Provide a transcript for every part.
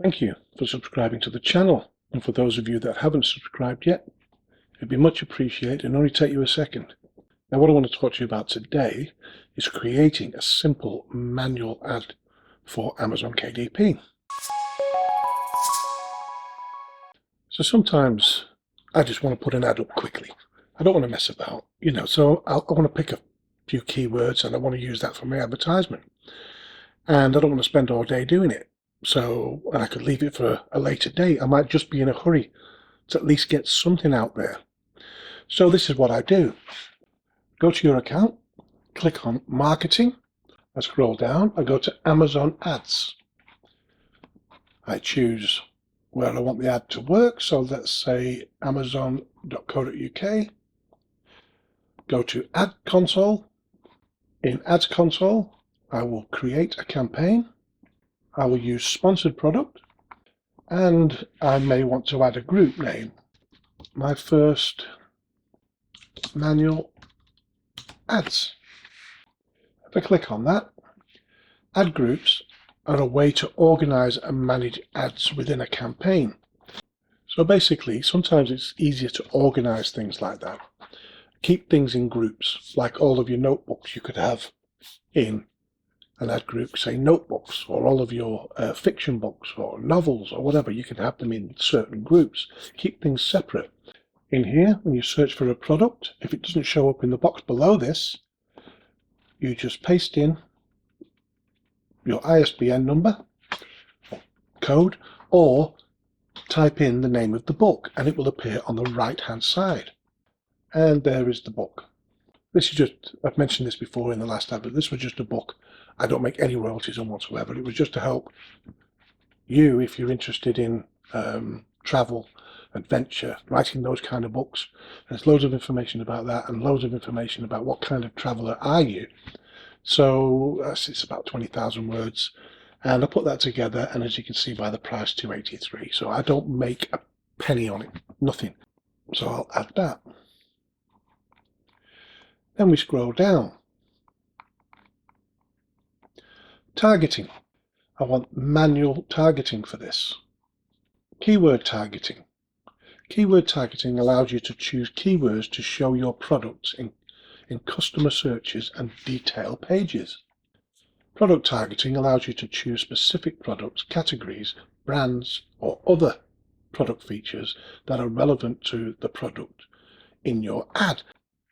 Thank you for subscribing to the channel, and for those of you that haven't subscribed yet, it'd be much appreciated and only take you a second. Now what I want to talk to you about today is creating a simple manual ad for Amazon KDP. So sometimes I just want to put an ad up quickly. I don't want to mess about, so I want to pick a few keywords and I want to use that for my advertisement. And I don't want to spend all day doing it. So, and I could leave it for a later date. I might just be in a hurry to at least get something out there. So this is what I do. Go to your account, click on Marketing. I scroll down, I go to Amazon Ads. I choose where I want the ad to work. So let's say amazon.co.uk. Go to Ad Console. In Ads Console, I will create a campaign. I will use sponsored product, and I may want to add a group name. My first manual ads. If I click on that, ad groups are a way to organize and manage ads within a campaign. So basically, sometimes it's easier to organize things like that. Keep things in groups, like all of your notebooks you could have in an ad group, say notebooks, or all of your fiction books or novels or whatever. You can have them in certain groups. Keep things separate. In here, when you search for a product, if it doesn't show up in the box below this, you just paste in your ISBN number, code, or type in the name of the book, and it will appear on the right hand side. And there is the book. This is just, I've mentioned this before in the last ad, but this was just a book. I don't make any royalties on whatsoever. It was just to help you, if you're interested in travel, adventure, writing those kind of books. There's loads of information about that and loads of information about what kind of traveler are you. So it's about 20,000 words. And I put that together, and as you can see by the price, $2.83. So I don't make a penny on it, nothing. So I'll add that. Then we scroll down. Targeting. I want manual targeting for this. Keyword targeting. Keyword targeting allows you to choose keywords to show your products in customer searches and detail pages. Product targeting allows you to choose specific products, categories, brands, or other product features that are relevant to the product in your ad.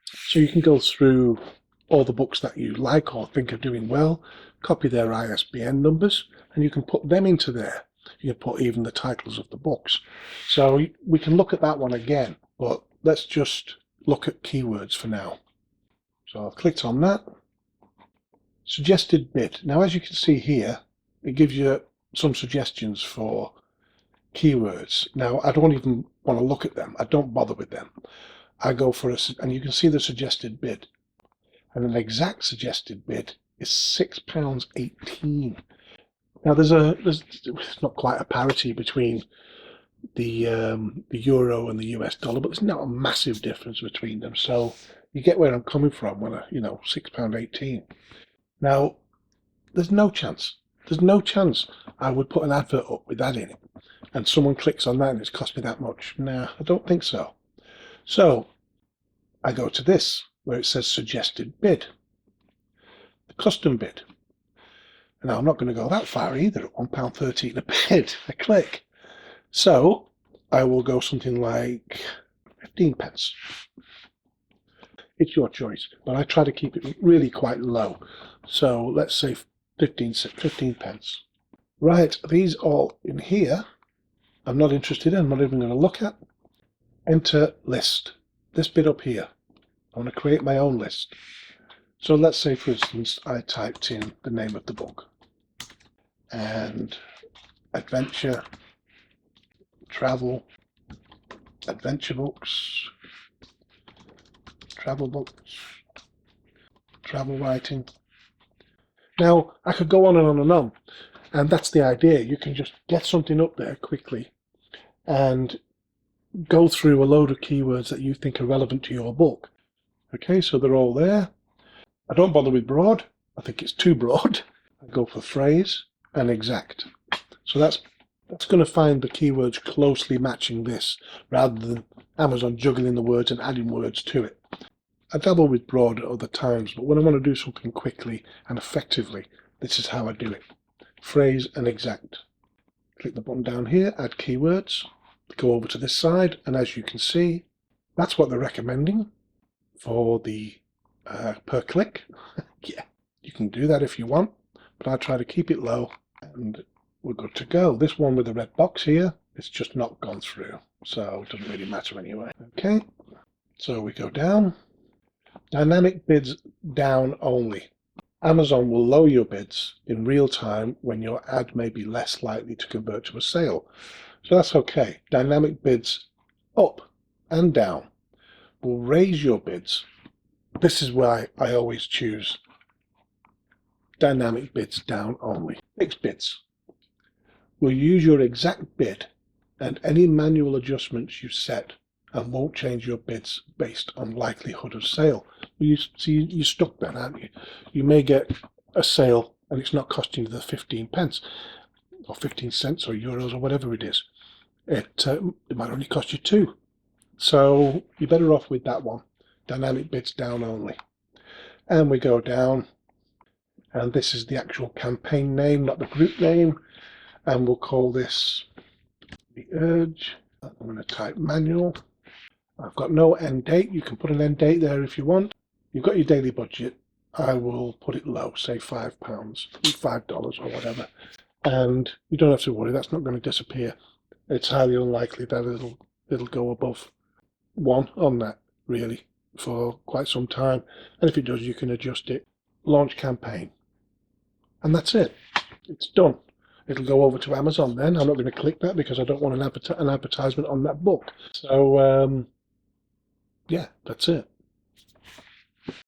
So you can go through all the books that you like or think are doing well, copy their ISBN numbers, and you can put them into there. You can put even the titles of the books. So we can look at that one again, but let's just look at keywords for now. So I've clicked on that. Suggested bid. Now, as you can see here, it gives you some suggestions for keywords. Now, I don't even want to look at them. I don't bother with them. I go for and you can see the suggested bid. And an exact suggested bid is £6.18. Now there's not quite a parity between the euro and the US dollar, but there's not a massive difference between them. So you get where I'm coming from when £6.18. Now there's no chance I would put an advert up with that in it, and someone clicks on that and it's cost me that much. Nah, I don't think so. So I go to this where it says suggested bid, the custom bid. Now I'm not going to go that far either at £1.13 a bid. I click. So I will go something like 15 pence. It's your choice, but I try to keep it really quite low. So let's say 15 pence. Right, these all in here, I'm not interested in, I'm not even going to look at. Enter list. This bit up here. I want to create my own list. So let's say, for instance, I typed in the name of the book and adventure, travel, adventure books, travel books, travel writing. Now, I could go on and on and on, and that's the idea. You can just get something up there quickly and go through a load of keywords that you think are relevant to your book. Okay, so they're all there. I don't bother with broad. I think it's too broad. I go for phrase and exact. So that's That's going to find the keywords closely matching this, rather than Amazon juggling the words and adding words to it. I dabble with broad at other times, but when I want to do something quickly and effectively, this is how I do it. Phrase and exact. Click the button down here, add keywords, go over to this side, and as you can see, that's what they're recommending for the per click. Yeah, you can do that if you want, but I try to keep it low and we're good to go. This one with the red box here, it's just not gone through, so it doesn't really matter anyway. Okay, so we go down. Dynamic bids down only. Amazon will lower your bids in real time when your ad may be less likely to convert to a sale. So that's okay. Dynamic bids up and down will raise your bids. This is why I always choose dynamic bids down only. Fixed bids will use your exact bid and any manual adjustments you set and won't change your bids based on likelihood of sale. You see, you're stuck then, aren't you? You may get a sale and it's not costing you the 15 pence or 15 cents or euros or whatever it is. It might only cost you 2. So you're better off with that one. Dynamic bids down only. And we go down, and this is the actual campaign name, not the group name. And we'll call this the urge. I'm going to type manual. I've got no end date. You can put an end date there if you want. You've got your daily budget. I will put it low, say £5, $5 or whatever. And you don't have to worry, that's not going to disappear. It's highly unlikely that it'll go above 1 on that, really, for quite some time. And if it does, you can adjust it. Launch campaign. And that's it. It's done. It'll go over to Amazon then. I'm not going to click that because I don't want an advertisement on that book. So, yeah, that's it.